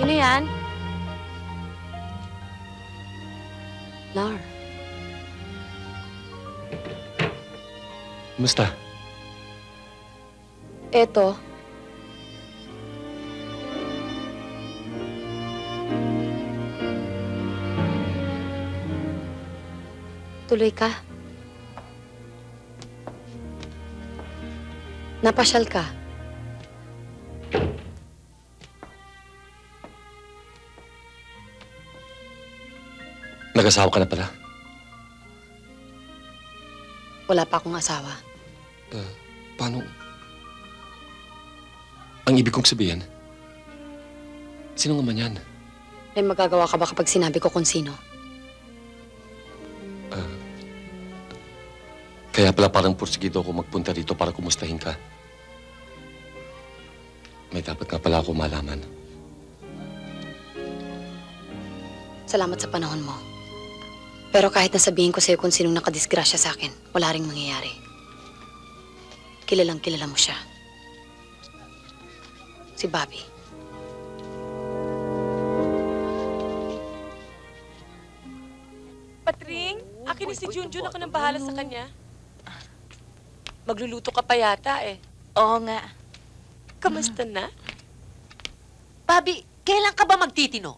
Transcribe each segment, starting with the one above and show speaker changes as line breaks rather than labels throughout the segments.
Sino yan? Lar.
Kumusta?
Eto. Tuloy ka. Napasyal ka.
Nag-asawa ka na pala?
Wala pa akong asawa.
Paano? Ang ibig kong sabihin, sino nga man yan?
May magagawa ka ba kapag sinabi ko kung sino?
Kaya pala parang pursigido ako magpunta dito para kumustahin ka. May dapat nga pala ako malaman.
Salamat sa panahon mo. Pero kahit nasabihin ko sa'yo kung sinong nakadisgrasya sa akin, wala ring mangyayari. Kilalang kilala mo siya. Si Bobby.
Patring, akin ni si Junjun, ako nang bahala sa kanya. Magluluto ka pa yata eh.
Oo nga.
Kamusta na?
Bobby, kailan ka ba magtitino?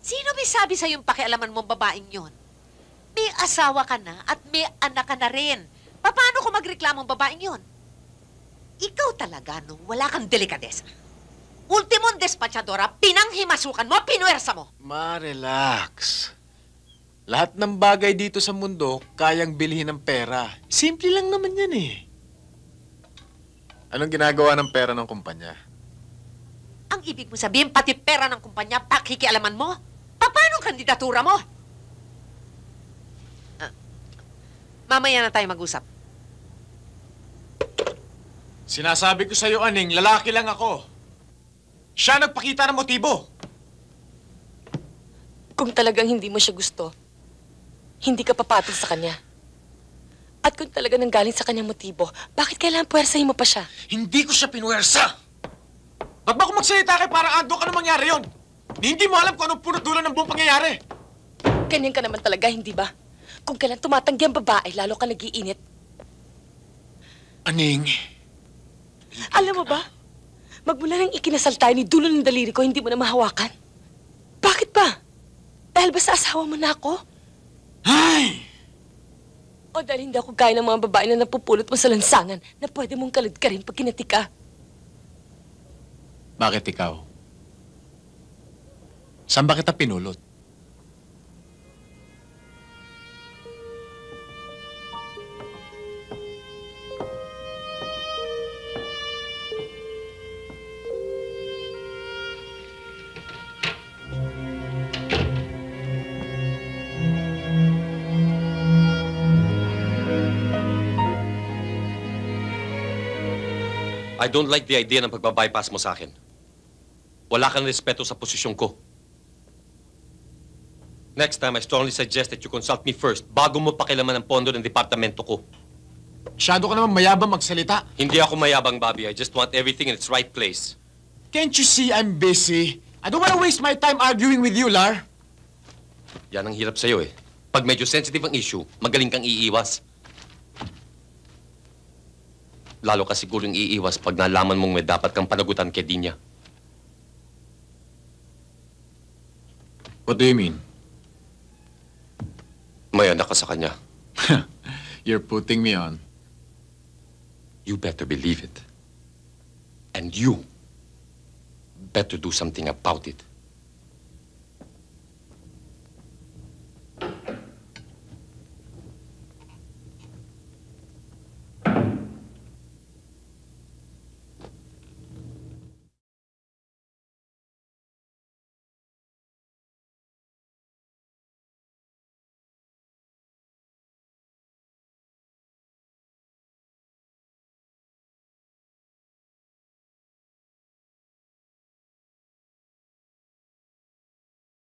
Sino may sabi sa'yo yung pakialaman mong babaeng yon? May asawa ka na at may anak ka na rin. Paano ko magreklamong babaeng yon? Ikaw talaga, no? Wala kang delikadesa. Ultimong despachadora, pinanghimasukan mo, pinuwersa mo.
Ma-relax. Lahat ng bagay dito sa mundo, kayang bilhin ng pera. Simple lang naman yan eh. Anong ginagawa ng pera ng kumpanya?
Ang ibig mo sabihin, pati pera ng kumpanya, pakikialaman mo? Paano ang kandidatura mo? Mamaya na tayo mag-usap.
Sinasabi ko sa'yo, Aning, lalaki lang ako. Siya nagpakita ng motibo.
Kung talagang hindi mo siya gusto, hindi ka papatol sa kanya. At kung talaga nanggaling sa kanyang motibo, bakit kailangan puwersahin mo pa siya?
Hindi ko siya pinuwersa. Ba't ba kung magsalita kay parang ando ka nang mangyari yon? Hindi mo alam kung anong punot dulo ng buong pangyayari.
Ganyan ka naman talaga, hindi ba? Kung kailan tumatanggi ang babae, lalo ka nag-iinit.
Aning,
Alam mo ba? Magmula nang ikinasal tayo ni dulo ng daliri ko, hindi mo na mahawakan. Bakit ba? Dahil ba sa asawa mo na ako?
ay!
O dahil hindi ako gaya ng mga babae na napupulot mo sa lansangan na pwede mong kalad ka rin pag kinati ka?
Bakit ikaw? Saan ba kita pinulot?
I don't like the idea ng pagbabypass mo sa akin. Wala kang respeto sa posisyon ko. Next time, I strongly suggest that you consult me first bago mo pakilaman ang pondo ng departamento ko.
Masyado ka naman mayabang magsalita.
Hindi ako mayabang, Bobby. I just want everything in its right place.
Can't you see I'm busy? I don't wanna waste my time arguing with you, Lar.
Yan ang hirap sa'yo eh. Pag medyo sensitive ang issue, magaling kang iiwas. Lalo ka siguro yung iiwas pag nalaman mong may dapat kang panagutan kay Dinya.
What do you mean?
May anak ka sa kanya.
You're putting me on.
You better believe it. And you better do something about it.